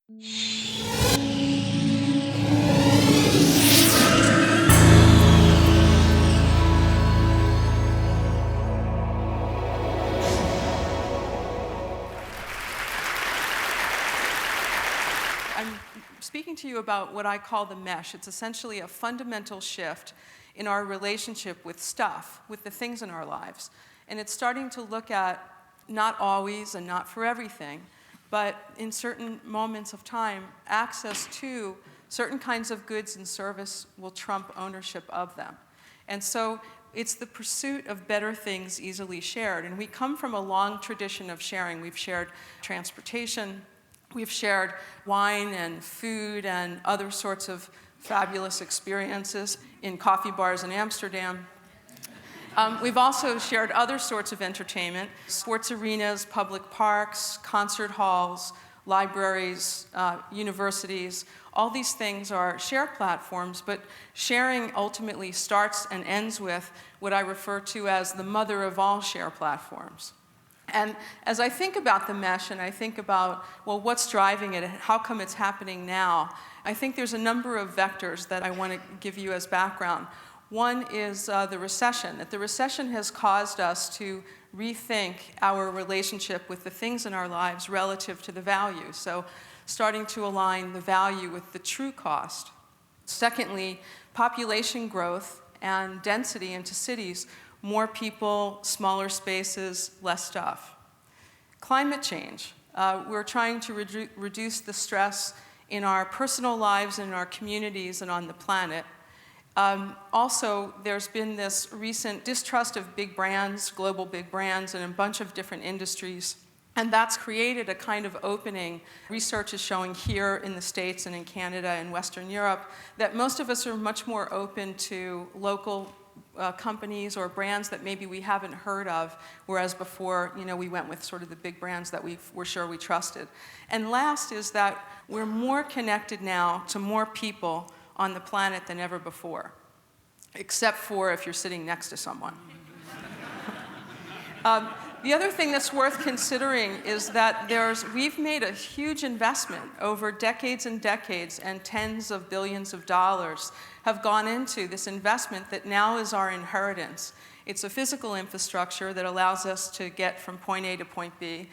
I'm speaking to you about what I call the mesh. It's essentially a fundamental shift in our relationship with stuff, with the things in our lives. And it's starting to look at not always and not for everything, but in certain moments of time, access to certain kinds of goods and service will trump ownership of them. And so it's the pursuit of better things easily shared. And we come from a long tradition of sharing. We've shared transportation, we've shared wine and food and other sorts of fabulous experiences in coffee bars in Amsterdam. We've also shared other sorts of entertainment, sports arenas, public parks, concert halls, libraries, universities. All these things are share platforms, but sharing ultimately starts and ends with what I refer to as the mother of all share platforms. And as I think about the mesh and I think about, well, what's driving it and how come it's happening now, I think there's a number of vectors that I want to give you as background. One is the recession, that the recession has caused us to rethink our relationship with the things in our lives relative to the value. So starting to align the value with the true cost. Secondly, population growth and density into cities. More people, smaller spaces, less stuff. Climate change. We're trying to reduce the stress in our personal lives and in our communities and on the planet. Also, there's been this recent distrust of big brands, global big brands, in a bunch of different industries. And that's created a kind of opening. Research is showing here in the States and in Canada and Western Europe that most of us are much more open to local companies or brands that maybe we haven't heard of, whereas before, we went with sort of the big brands that we were sure we trusted. And last is that we're more connected now to more people on the planet than ever before, except for if you're sitting next to someone. The other thing that's worth considering is that we've made a huge investment over decades and decades, and tens of billions of dollars have gone into this investment that now is our inheritance. It's a physical infrastructure that allows us to get from point A to point B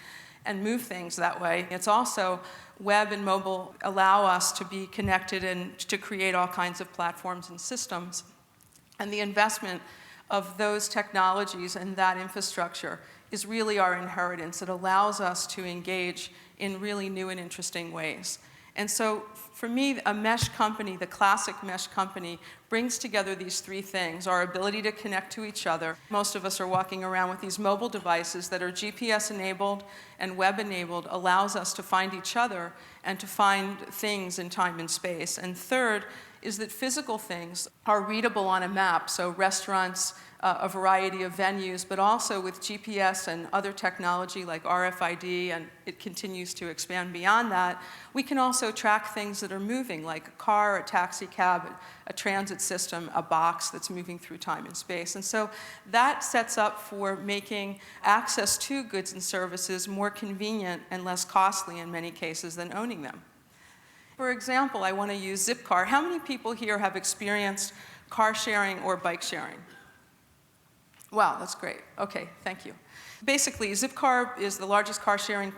and move things that way. It's also web and mobile allow us to be connected and to create all kinds of platforms and systems. And the investment of those technologies and that infrastructure is really our inheritance. It allows us to engage in really new and interesting ways. And so for me, a mesh company, the classic mesh company, brings together these three things: our ability to connect to each other. Most of us are walking around with these mobile devices that are GPS-enabled and web-enabled, allows us to find each other and to find things in time and space. And third is that physical things are readable on a map, so restaurants, a variety of venues, but also with GPS and other technology like RFID, and it continues to expand beyond that, we can also track things that are moving, like a car, a taxi cab, a transit system, a box that's moving through time and space. And so that sets up for making access to goods and services more convenient and less costly in many cases than owning them. For example, I want to use Zipcar. How many people here have experienced car sharing or bike sharing? Wow, that's great. Okay, thank you. Basically, Zipcar is the largest car sharing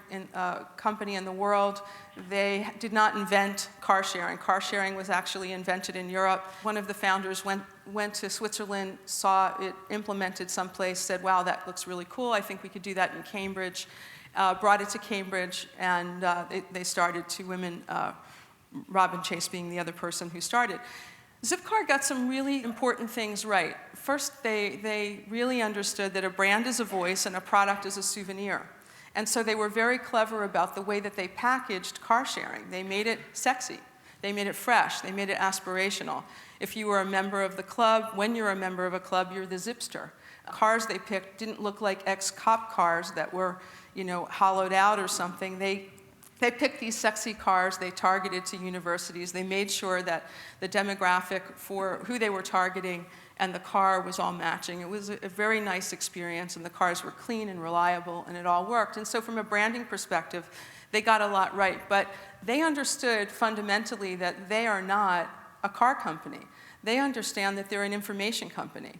company in the world. They did not invent car sharing. Car sharing was actually invented in Europe. One of the founders went to Switzerland, saw it implemented someplace, said, wow, that looks really cool. I think we could do that in Cambridge. Brought it to Cambridge, and they started, two women, Robin Chase being the other person who started. Zipcar got some really important things right. First, they really understood that a brand is a voice and a product is a souvenir. And so they were very clever about the way that they packaged car sharing. They made it sexy. They made it fresh. They made it aspirational. If you were a member of the club, when you're a member of a club, you're the Zipster. Cars they picked didn't look like ex-cop cars that were, hollowed out or something. They picked these sexy cars, they targeted to universities, they made sure that the demographic for who they were targeting and the car was all matching. It was a very nice experience, and the cars were clean and reliable, and it all worked. And so from a branding perspective, they got a lot right. But they understood fundamentally that they are not a car company. They understand that they're an information company.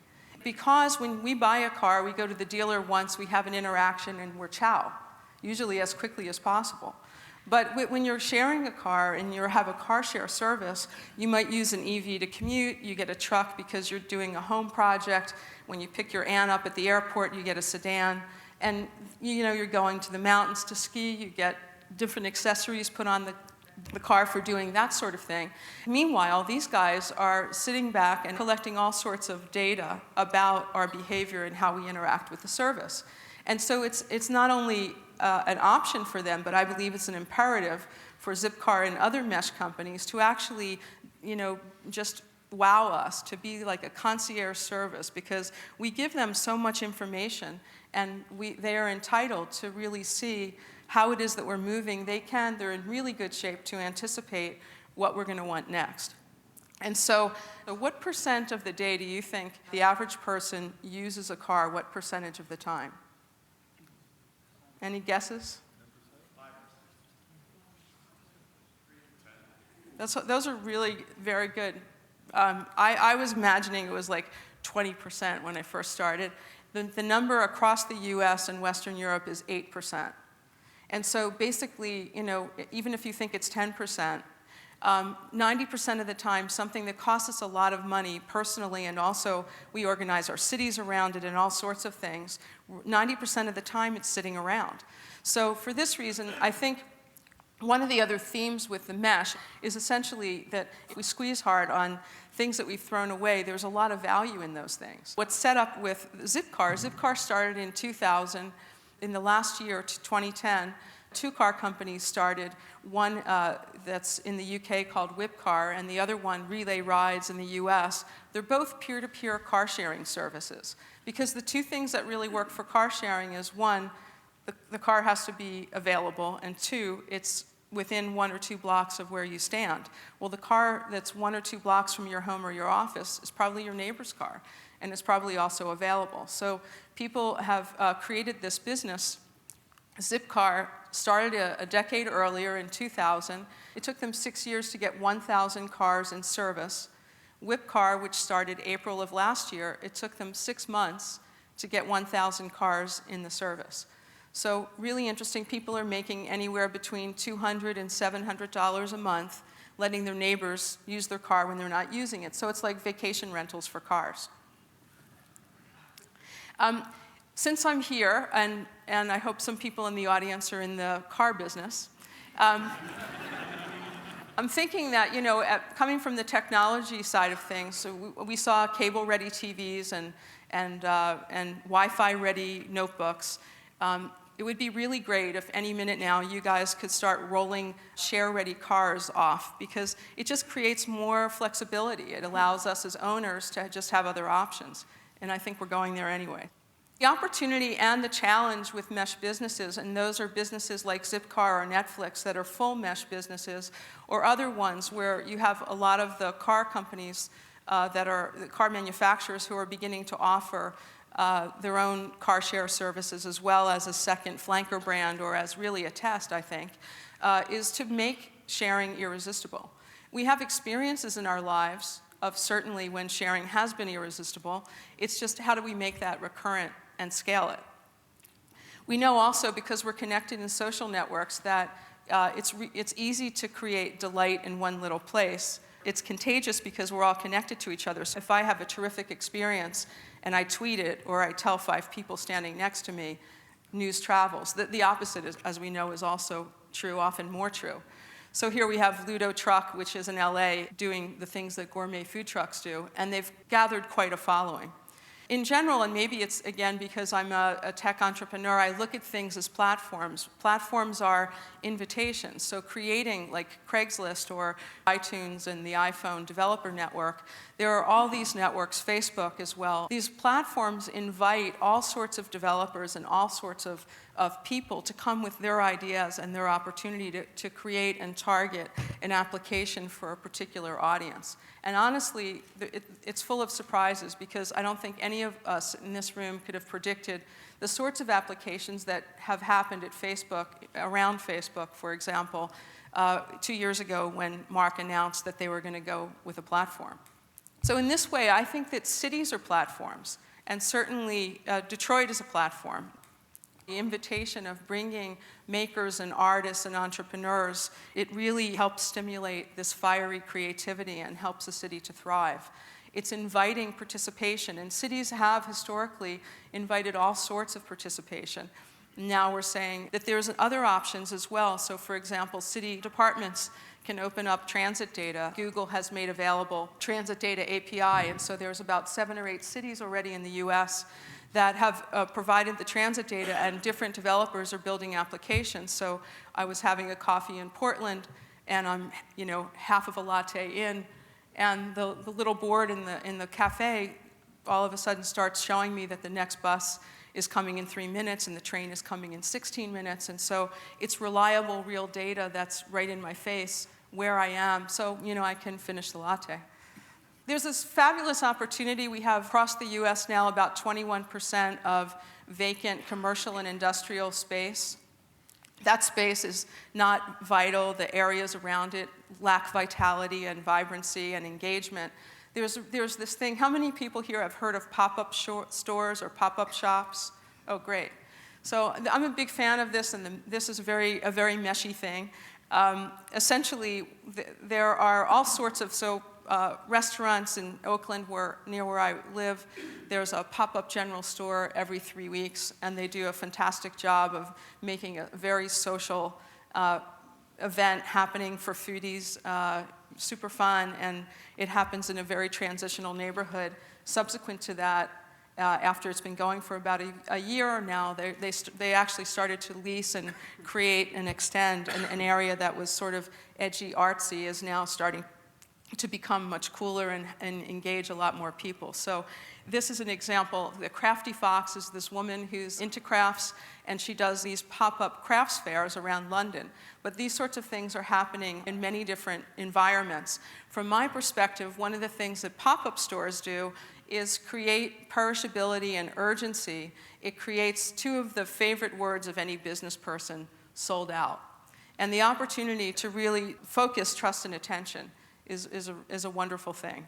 Because when we buy a car, we go to the dealer once, we have an interaction, and we're ciao, usually as quickly as possible. But when you're sharing a car and you have a car share service, you might use an EV to commute, you get a truck because you're doing a home project. When you pick your aunt up at the airport, you get a sedan. And you're going to the mountains to ski, you get different accessories put on the car for doing that sort of thing. Meanwhile, these guys are sitting back and collecting all sorts of data about our behavior and how we interact with the service. And so it's not only an option for them, but I believe it's an imperative for Zipcar and other mesh companies to actually, just wow us, to be like a concierge service, because we give them so much information, and they are entitled to really see how it is that we're moving. They're in really good shape to anticipate what we're going to want next. And so what percent of the day do you think the average person uses a car, what percentage of the time? Any guesses? 5%. Those are really very good. I was imagining it was like 20% when I first started. The number across the US and Western Europe is 8%. And so basically, even if you think it's 10%, 90% of the time, something that costs us a lot of money personally, and also we organize our cities around it and all sorts of things, 90% of the time it's sitting around. So for this reason, I think one of the other themes with the mesh is essentially that if we squeeze hard on things that we've thrown away, there's a lot of value in those things. What's set up with Zipcar started in 2000. In the last year, to 2010, 2 car companies started, one that's in the UK called Wipcar, and the other one, Relay Rides, in the US. They're both peer-to-peer car sharing services. Because the 2 things that really work for car sharing is, 1, the car has to be available, and 2, it's within 1 or 2 blocks of where you stand. Well, the car that's 1 or 2 blocks from your home or your office is probably your neighbor's car, and it's probably also available. So people have created this business. Zipcar started a decade earlier in 2000. It took them 6 years to get 1,000 cars in service. Wipcar, which started April of last year, it took them 6 months to get 1,000 cars in the service. So really interesting. People are making anywhere between $200 and $700 a month, letting their neighbors use their car when they're not using it. So it's like vacation rentals for cars. Since I'm here, and I hope some people in the audience are in the car business, I'm thinking that, coming from the technology side of things, so we saw cable-ready TVs and Wi-Fi-ready notebooks. It would be really great if any minute now you guys could start rolling share-ready cars off, because it just creates more flexibility. It allows us as owners to just have other options, and I think we're going there anyway. The opportunity and the challenge with mesh businesses, and those are businesses like Zipcar or Netflix that are full mesh businesses, or other ones where you have a lot of the car companies that are the car manufacturers who are beginning to offer their own car share services, as well as a second flanker brand, or as really a test, I think, is to make sharing irresistible. We have experiences in our lives of certainly when sharing has been irresistible. It's just how do we make that recurrent and scale it? We know also, because we're connected in social networks, that it's easy to create delight in one little place. It's contagious because we're all connected to each other. So if I have a terrific experience and I tweet it, or I tell 5 people standing next to me, news travels. The opposite, as we know, is also true, often more true. So here we have Ludo Truck, which is in LA, doing the things that gourmet food trucks do, and they've gathered quite a following. In general, and maybe it's, again, because I'm a tech entrepreneur, I look at things as platforms. Platforms are invitations. So creating, like Craigslist or iTunes and the iPhone developer network, there are all these networks, Facebook as well. These platforms invite all sorts of developers and all sorts of people to come with their ideas and their opportunity to create and target an application for a particular audience. And honestly, it's full of surprises, because I don't think any of us in this room could have predicted the sorts of applications that have happened at Facebook, around Facebook, for example, 2 years ago when Mark announced that they were going to go with a platform. So in this way, I think that cities are platforms, and certainly Detroit is a platform. The invitation of bringing makers and artists and entrepreneurs, it really helps stimulate this fiery creativity and helps a city to thrive. It's inviting participation, and cities have historically invited all sorts of participation. Now we're saying that there's other options as well. So for example, city departments can open up transit data. Google has made available transit data API, and so there's about 7 or 8 cities already in the US that have provided the transit data, and different developers are building applications. So I was having a coffee in Portland, and I'm half of a latte in, and the little board in the cafe all of a sudden starts showing me that the next bus is coming in 3 minutes and the train is coming in 16 minutes. And so it's reliable, real data that's right in my face where I am, so I can finish the latte. There's this fabulous opportunity. We have across the US now about 21% of vacant commercial and industrial space. That space is not vital. The areas around it lack vitality and vibrancy and engagement. There's this thing, how many people here have heard of pop-up stores or pop-up shops? Oh, great. So I'm a big fan of this, and this is a very meshy thing. Essentially, there are all sorts of, restaurants in Oakland, near where I live, there's a pop-up general store every 3 weeks, and they do a fantastic job of making a very social event happening for foodies, super fun, and it happens in a very transitional neighborhood. Subsequent to that, after it's been going for about a year now, they actually started to lease and create and extend an area that was sort of edgy, artsy, is now starting to become much cooler and engage a lot more people. So this is an example. The Crafty Fox is this woman who's into crafts, and she does these pop-up crafts fairs around London. But these sorts of things are happening in many different environments. From my perspective, one of the things that pop-up stores do is create perishability and urgency. It creates 2 of the favorite words of any business person: sold out. And the opportunity to really focus trust and attention is a wonderful thing.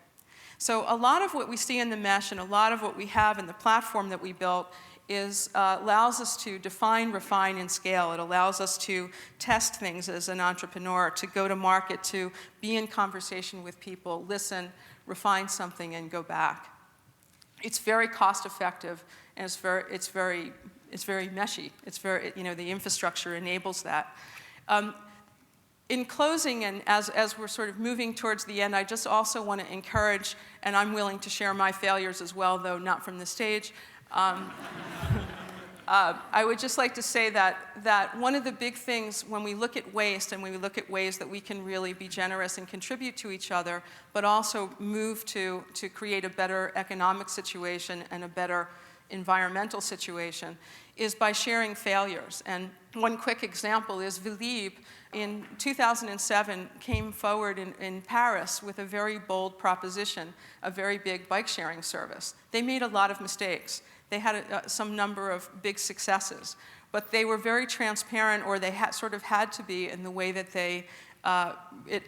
So a lot of what we see in the mesh and a lot of what we have in the platform that we built allows us to define, refine, and scale. It allows us to test things as an entrepreneur, to go to market, to be in conversation with people, listen, refine something, and go back. It's very cost effective, and it's very meshy. It's very, the infrastructure enables that. In closing, and as we're sort of moving towards the end, I just also want to encourage, and I'm willing to share my failures as well, though not from the stage. I would just like to say that one of the big things when we look at waste, and when we look at ways that we can really be generous and contribute to each other, but also move to create a better economic situation and a better environmental situation, is by sharing failures. And one quick example is Velib in 2007 came forward in Paris with a very bold proposition, a very big bike sharing service. They made a lot of mistakes. They had some number of big successes, but they were very transparent, or they sort of had to be, in the way that they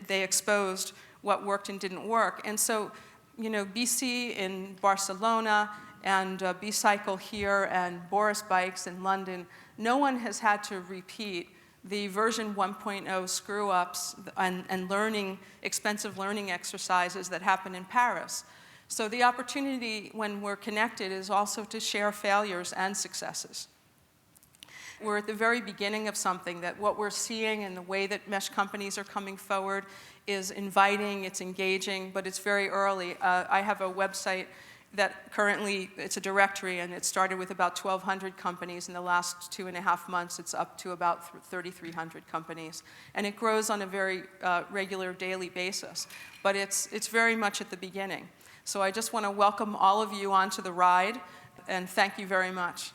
exposed what worked and didn't work. And so, BC in Barcelona, and B-Cycle here, and Boris Bikes in London, no one has had to repeat the version 1.0 screw-ups and expensive learning exercises that happen in Paris. So the opportunity when we're connected is also to share failures and successes. We're at the very beginning of something that what we're seeing, and the way that mesh companies are coming forward is inviting, it's engaging, but it's very early. I have a website that currently, it's a directory, and it started with about 1,200 companies. In the last 2.5 months, it's up to about 3,300 companies. And it grows on a very regular daily basis. But it's very much at the beginning. So I just want to welcome all of you onto the ride, and thank you very much.